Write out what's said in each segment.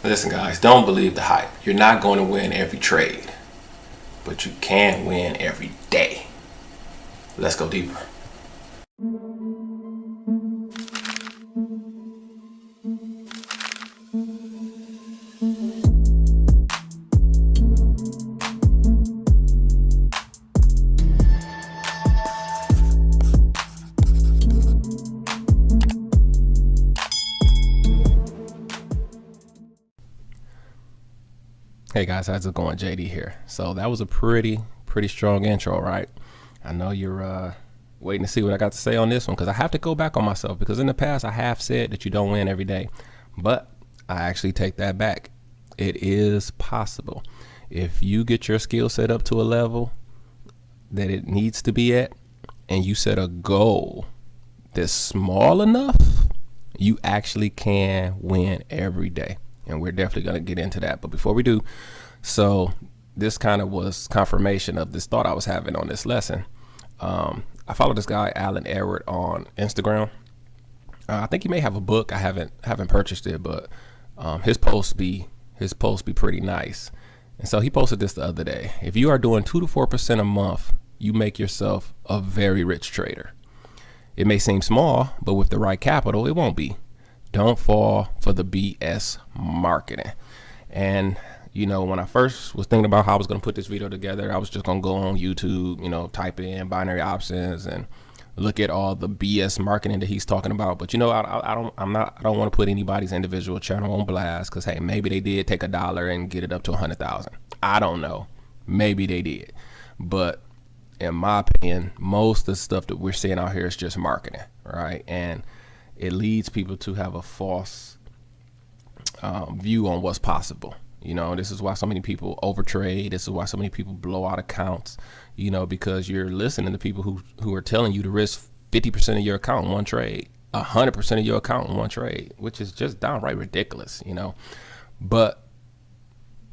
Listen, guys, don't believe the hype. You're not going to win every trade, but you can win every day. Let's go deeper. Hey guys, how's it going? JD here. So that was a pretty strong intro, right? I know you're waiting to see what I got to say on this one, because I have to go back on myself, because in the past I have said that you don't win every day, but I actually take that back. It is possible. If you get your skill set up to a level that it needs to be at, and you set a goal that's small enough, you actually can win every day. And we're definitely going to get into that. But before we do, so this kind of was confirmation of this thought I was having on this lesson. I follow this guy, Alan Edward, on Instagram. I think he may have a book. I haven't purchased it, but his posts be pretty nice. And so he posted this the other day. If you are doing 2 to 4% a month, you make yourself a very rich trader. It may seem small, but with the right capital, it won't be. Don't fall for the BS marketing. And, you know, when I first was thinking about how I was going to put this video together, I was just going to go on YouTube, you know, type in binary options and look at all the BS marketing that he's talking about. But, you know, I don't want to put anybody's individual channel on blast, because, hey, maybe they did take $1 and get it up to 100,000. I don't know. Maybe they did. But in my opinion, most of the stuff that we're seeing out here is just marketing, right? And it leads people to have a false view on what's possible. You know, this is why so many people overtrade. This is why so many people blow out accounts, you know, because you're listening to people who are telling you to risk 50% of your account in one trade, 100% of your account in one trade, which is just downright ridiculous, you know. But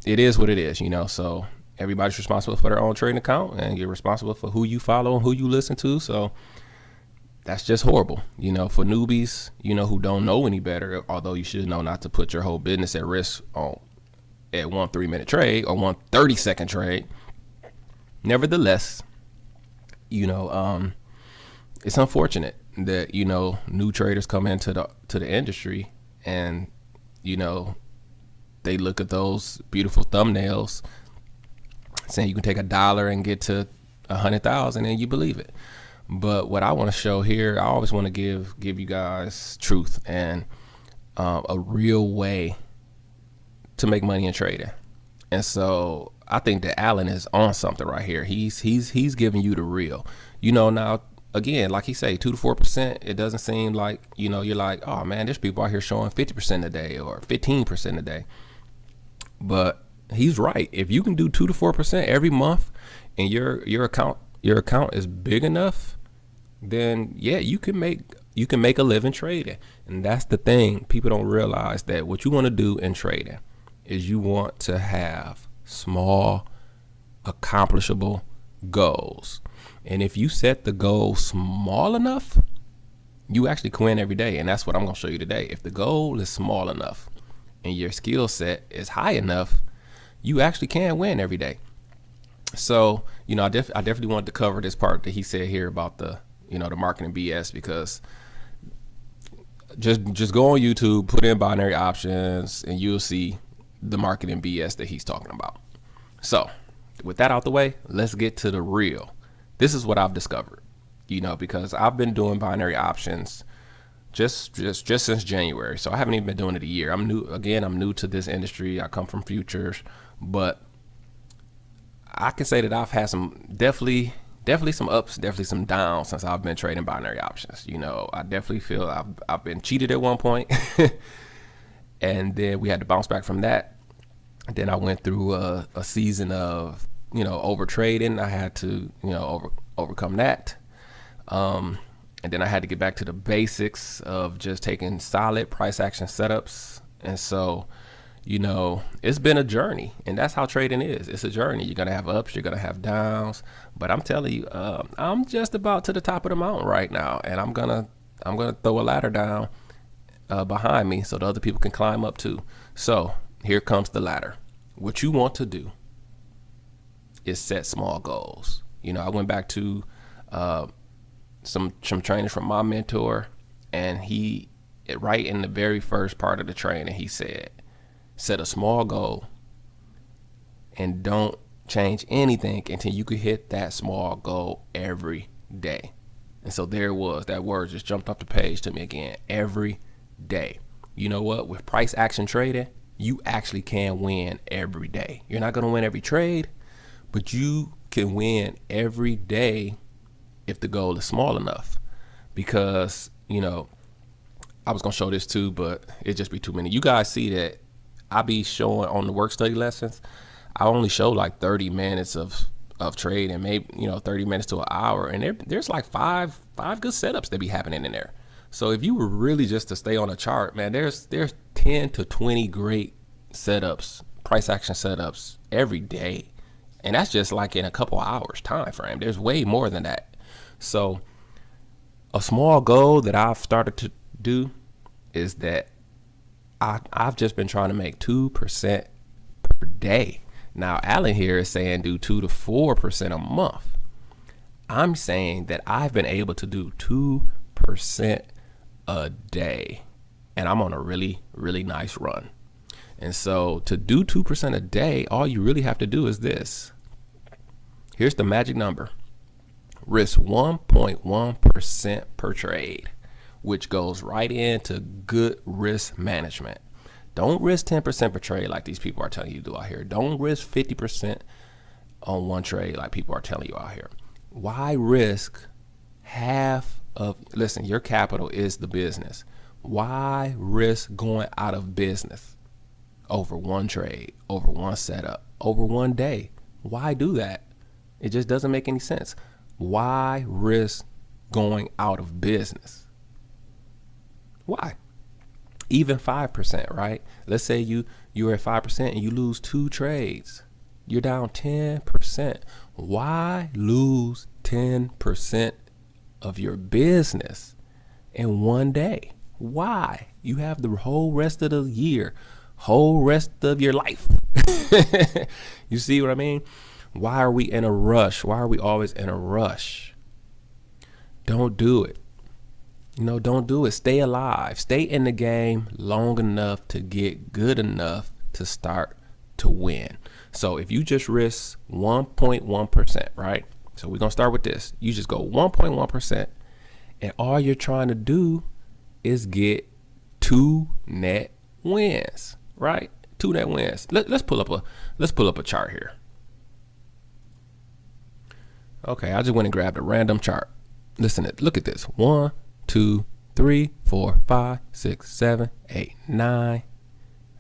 it is what it is, you know. So everybody's responsible for their own trading account, and you're responsible for who you follow and who you listen to. So that's just horrible, you know, for newbies, you know, who don't know any better, although you should know not to put your whole business at risk at one 3-minute trade or one 30-second trade. Nevertheless, you know, it's unfortunate that, you know, new traders come into the industry and, you know, they look at those beautiful thumbnails saying you can take $1 and get to 100,000 and you believe it. But what I want to show here, I always want to give you guys truth and a real way to make money in trading. And so I think that Alan is on something right here. He's giving you the real. You know, now again, like he say, 2 to 4%. It doesn't seem like, you know, you're like, oh man, there's people out here showing 50% a day or 15% a day. But he's right. If you can do 2 to 4% every month, and your account is big enough, then yeah, you can make a living trading. And that's the thing. People don't realize that what you want to do in trading is you want to have small, accomplishable goals. And if you set the goal small enough, you actually can win every day. And that's what I'm going to show you today. If the goal is small enough and your skill set is high enough, you actually can win every day. So, you know, I definitely wanted to cover this part that he said here about the marketing BS, because just go on YouTube, put in binary options, and you'll see the marketing BS that he's talking about. So with that out the way, let's get to the real. This is what I've discovered, you know, because I've been doing binary options just since January. So I haven't even been doing it a year. I'm new to this industry. I come from futures, but I can say that I've had some definitely some ups, definitely some downs since I've been trading binary options. You know, I definitely feel I've been cheated at one point, and then we had to bounce back from that. Then I went through a season of, you know, over trading. I had to, you know, overcome that. And then I had to get back to the basics of just taking solid price action setups. And so, you know, it's been a journey, and that's how trading is. It's a journey. You're going to have ups, you're going to have downs, but I'm telling you, I'm just about to the top of the mountain right now, and I'm going to throw a ladder down behind me so the other people can climb up too. So here comes the ladder. What you want to do is set small goals. I went back to some trainings from my mentor, and he, right in the very first part of the training, he said, set a small goal and don't change anything until you could hit that small goal every day. And so there it was. That word just jumped off the page to me again. Every day. You know what? With price action trading, you actually can win every day. You're not going to win every trade, but you can win every day if the goal is small enough. Because, I was going to show this too, but it'd just be too many. You guys see that I be showing on the work study lessons, I only show like 30 minutes of trade, and maybe 30 minutes to an hour, and there's like five good setups that be happening in there. So if you were really just to stay on a chart, man, there's 10 to 20 great setups, price action setups every day, and that's just like in a couple hours time frame. There's way more than that. So a small goal that I've started to do is that I've just been trying to make 2% per day. Now, Alan here is saying do 2 to 4% a month. I'm saying that I've been able to do 2% a day, and I'm on a really, really nice run. And so to do 2% a day, all you really have to do is this. Here's the magic number. Risk 1.1% per trade, which goes right into good risk management. Don't risk 10% per trade like these people are telling you to do out here. Don't risk 50% on one trade like people are telling you out here. Why risk half of, listen, your capital is the business. Why risk going out of business over one trade, over one setup, over one day? Why do that? It just doesn't make any sense. Why risk going out of business? Why? Even 5%, right? Let's say you're at 5% and you lose 2 trades. You're down 10%. Why lose 10% of your business in one day? Why? You have the whole rest of the year, whole rest of your life. You see what I mean? Why are we in a rush? Why are we always in a rush? Don't do it. Don't do it. Stay alive. Stay in the game long enough to get good enough to start to win. So if you just risk 1.1%, right? So we're going to start with this. You just go 1.1%, and all you're trying to do is get 2 net wins, right? 2 net wins. Let's pull up a chart here. Okay, I just went and grabbed a random chart. Look at this. 1, 2, 3, 4, 5, 6, 7, 8, 9.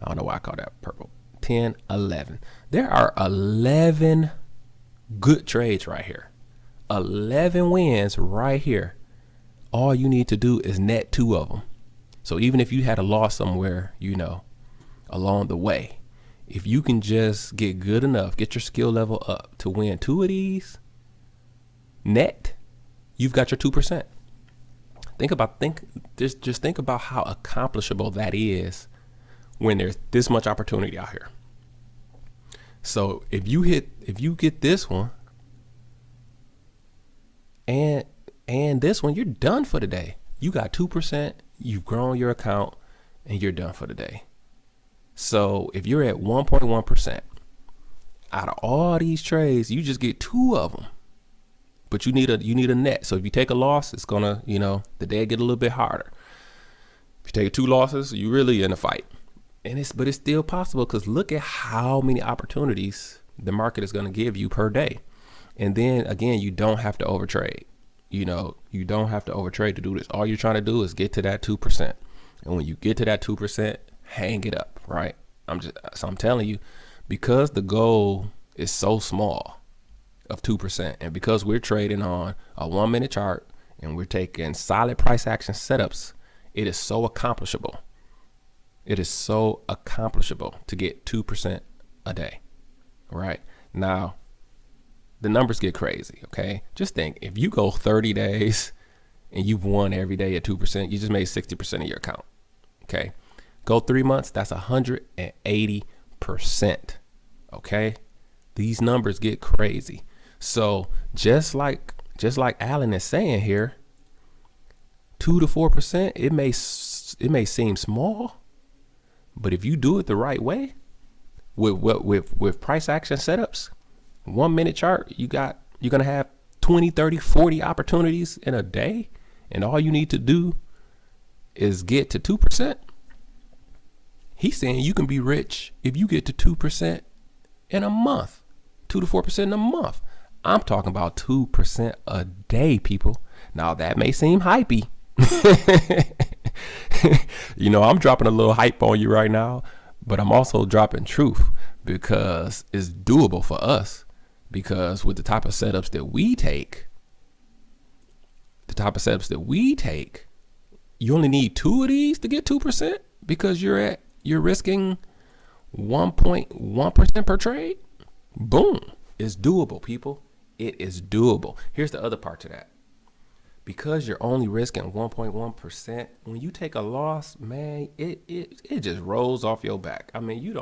I don't know why I call that purple. 10, 11. There are 11 good trades right here. 11 wins right here. All you need to do is net 2 of them. So even if you had a loss somewhere, along the way, if you can just get good enough, get your skill level up to win 2 of these net, you've got your 2%. Think about how accomplishable that is when there's this much opportunity out here. So if you get this one and this one, you're done for the day. You got 2%, you've grown your account, and you're done for the day. So if you're at 1.1%, out of all these trades, you just get 2 of them. But you need a net. So if you take a loss, it's gonna, the day get a little bit harder. If you take 2 losses, you really in a fight. But it's still possible, because look at how many opportunities the market is gonna give you per day. And then again, you don't have to overtrade. You don't have to overtrade to do this. All you're trying to do is get to that 2%. And when you get to that 2%, hang it up, right? I'm telling you, because the goal is so small of 2%, and because we're trading on a 1-minute chart and we're taking solid price action setups, it is so accomplishable. It is so accomplishable to get 2% a day, right? Now, the numbers get crazy, okay? Just think, if you go 30 days and you've won every day at 2%, you just made 60% of your account, okay? Go 3 months, that's 180 Okay, these numbers get crazy. So just like Alan is saying here, 2 to 4%, it may seem small, but if you do it the right way with price action setups, 1 minute chart, you're going to have 20, 30, 40 opportunities in a day. And all you need to do is get to 2%. He's saying you can be rich if you get to 2% in a month, 2 to 4% in a month. I'm talking about 2% a day, people. Now that may seem hypey. I'm dropping a little hype on you right now, but I'm also dropping truth because it's doable for us. Because with the type of setups that we take, you only need 2 of these to get 2% because you're risking 1.1% per trade. Boom. It's doable, people. It is doable. Here's the other part to that. Because you're only risking 1.1%, when you take a loss, man, it just rolls off your back. I mean, you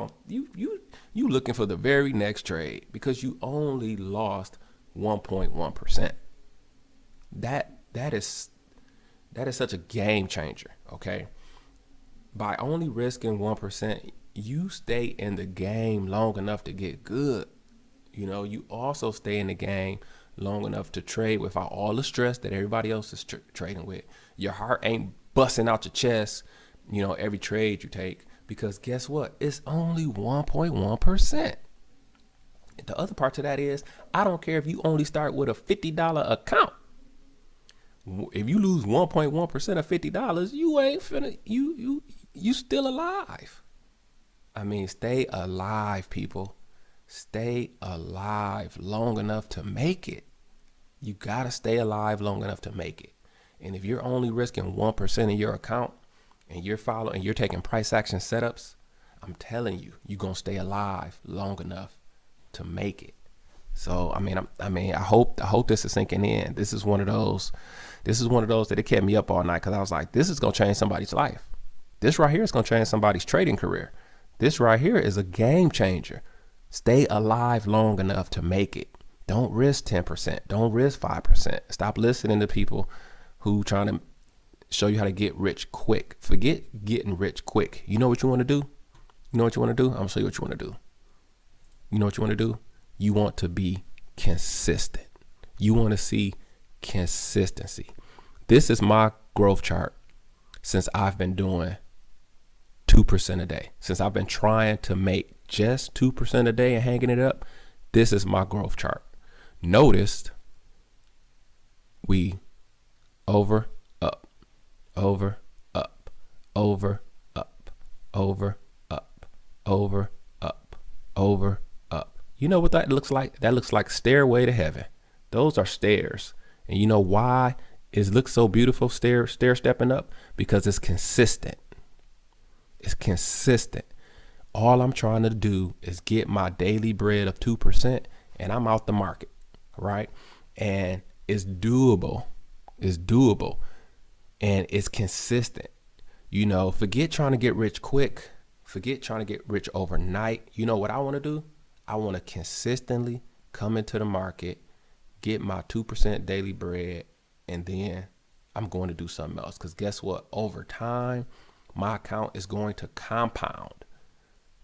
looking for the very next trade because you only lost 1.1%. That is such a game changer, okay? By only risking 1%, you stay in the game long enough to get good. You also stay in the game long enough to trade without all the stress that everybody else is trading with. Your heart ain't busting out your chest, every trade you take, because guess what? It's only 1.1%. The other part to that is, I don't care if you only start with a $50 account. If you lose 1.1% of $50, you ain't finna, you still alive. I mean, stay alive, people. Stay alive long enough to make it. You gotta stay alive long enough to make it. And if you're only risking 1% in your account and you're taking price action setups, I'm telling you, you're gonna stay alive long enough to make it. So I hope this is sinking in. This is one of those that it kept me up all night because I was like, this is gonna change somebody's life. This right here is gonna change somebody's trading career. This right here is a game changer. Stay alive long enough to make it. Don't risk 10%. Don't risk 5%. Stop listening to people who trying to show you how to get rich quick. Forget getting rich quick. You know what you want to do? I'm going to show you what you want to do. You know what you want to do? You want to be consistent. You want to see consistency. This is my growth chart since I've been doing 2% a day. Since I've been trying to make just 2% a day and hanging it up, this is my growth chart. Noticed we over, up, over, up, over, up, over, up, over, up, over, up. You know what that looks like? That looks like stairway to heaven. Those are stairs. And you know why it looks so beautiful, stair stepping up? Because it's consistent. It's consistent. All I'm trying to do is get my daily bread of 2% and I'm out the market, right? And it's doable. It's doable. And it's consistent. Forget trying to get rich quick. Forget trying to get rich overnight. You know what I want to do? I want to consistently come into the market, get my 2% daily bread, and then I'm going to do something else. Because guess what? Over time, my account is going to compound.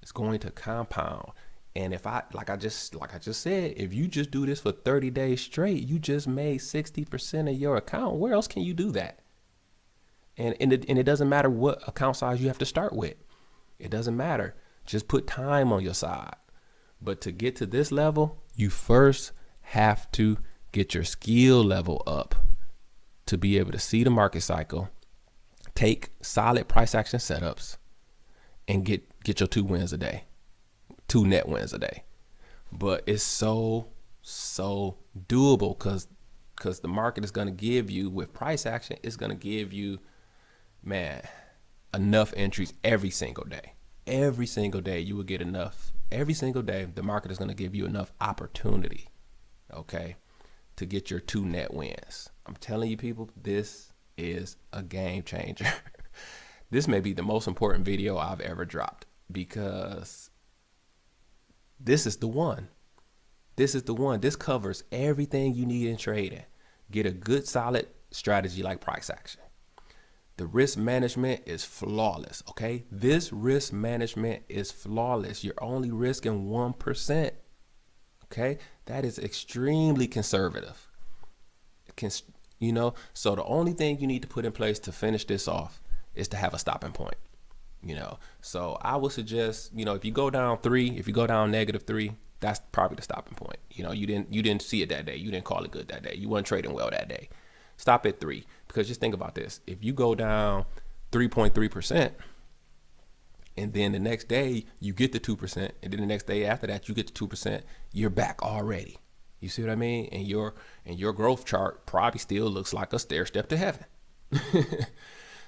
It's going to compound. And if like I just said, if you just do this for 30 days straight, you just made 60% of your account. Where else can you do that? And it doesn't matter what account size you have to start with. It doesn't matter. Just put time on your side. But to get to this level, you first have to get your skill level up to be able to see the market cycle, take solid price action setups, and get your 2 wins a day, 2 net wins a day. But it's so doable because the market is going to give you, with price action, it's going to give you, enough entries every single day. Every single day you will get enough. Every single day the market is going to give you enough opportunity, okay, to get your 2 net wins. I'm telling you, people, this is a game changer. This may be the most important video I've ever dropped because This is the one. This is the one. This covers everything you need in trading. Get a good solid strategy like price action. The risk management is flawless, okay? This risk management is flawless. You're only risking 1%, okay? That is extremely conservative. So the only thing you need to put in place to finish this off is to have a stopping point, So I would suggest, if you go down 3, if you go down -3, that's probably the stopping point. You didn't see it that day. You didn't call it good that day. You weren't trading well that day. Stop at 3, because just think about this. If you go down 3.3%, and then the next day you get the 2%, and then the next day after that you get the 2%, you're back already. You see what I mean? And your growth chart probably still looks like a stair step to heaven.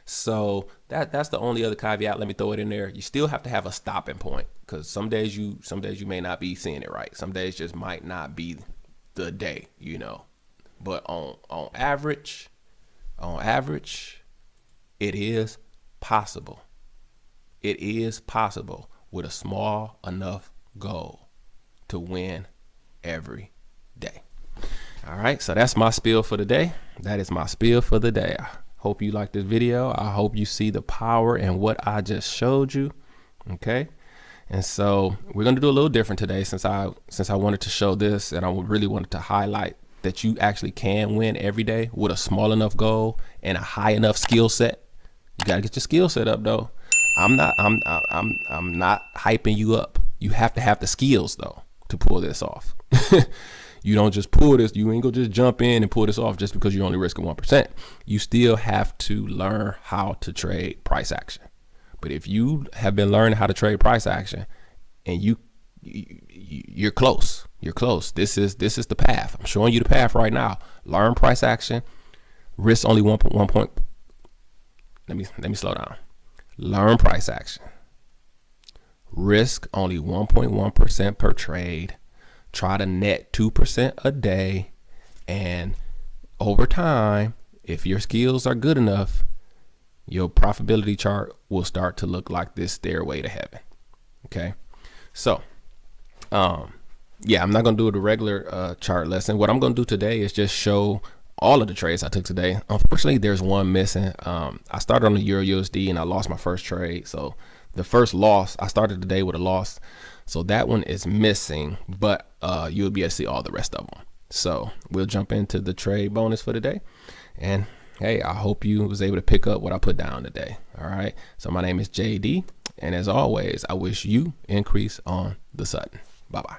So that's the only other caveat. Let me throw it in there. You still have to have a stopping point, because some days you may not be seeing it right. Some days just might not be the day, But on average, it is possible. It is possible with a small enough goal to win every day. All right, so that's my spiel for the day. That is my spiel for the day. I hope you like this video. I hope you see the power in what I just showed you. Okay. And so we're going to do a little different today, since I wanted to show this, and I really wanted to highlight that you actually can win every day with a small enough goal and a high enough skill set. You got to get your skill set up though. I'm not hyping you up. You have to have the skills though to pull this off. You don't just pull this. You ain't gonna just jump in and pull this off just because you're only risking 1%. You still have to learn how to trade price action. But if you have been learning how to trade price action, and you're close, This is the path. I'm showing you the path right now. Learn price action. Risk only one point. Let me slow down. Learn price action. Risk only 1.1% per trade. Try to net 2% a day, and over time, if your skills are good enough, your profitability chart will start to look like this stairway to heaven. Okay, so I'm not gonna do the regular chart lesson. What I'm gonna do today is just show all of the trades I took today. Unfortunately, there's one missing. I started on the Euro USD and I lost my first trade. So the first loss, I started the day with a loss. So that one is missing, but you'll be able to see all the rest of them. So we'll jump into the trade bonus for today. And hey, I hope you was able to pick up what I put down today. All right. So my name is JD. And as always, I wish you increase on the Sutton. Bye-bye.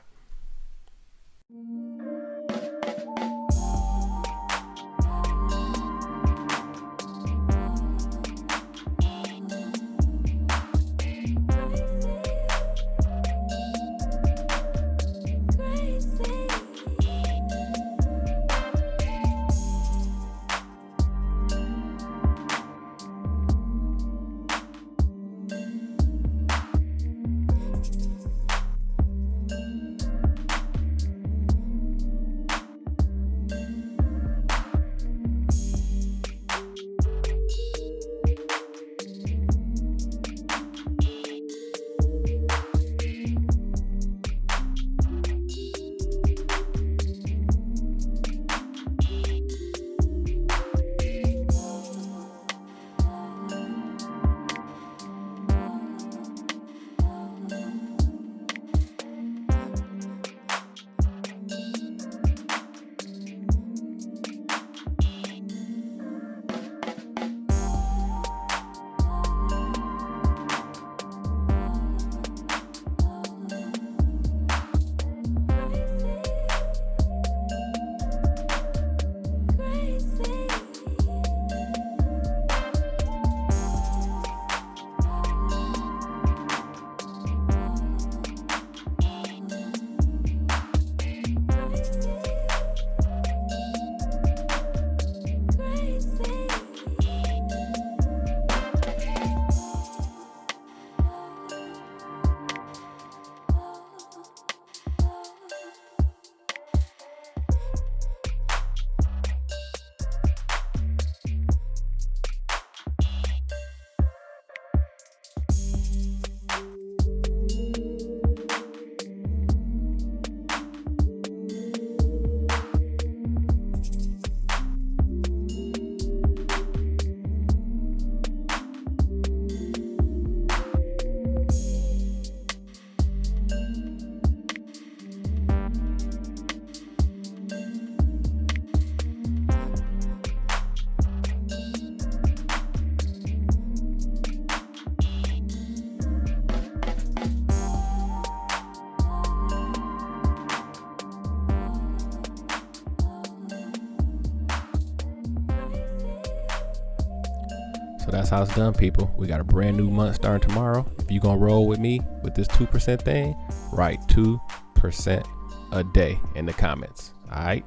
So that's how it's done, people. We got a brand new month starting tomorrow. If you gonna roll with me with this 2% thing, write 2% a day in the comments. All right.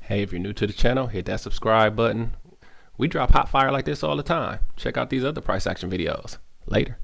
Hey, if you're new to the channel, hit that subscribe button. We drop hot fire like this all the time. Check out these other price action videos. Later.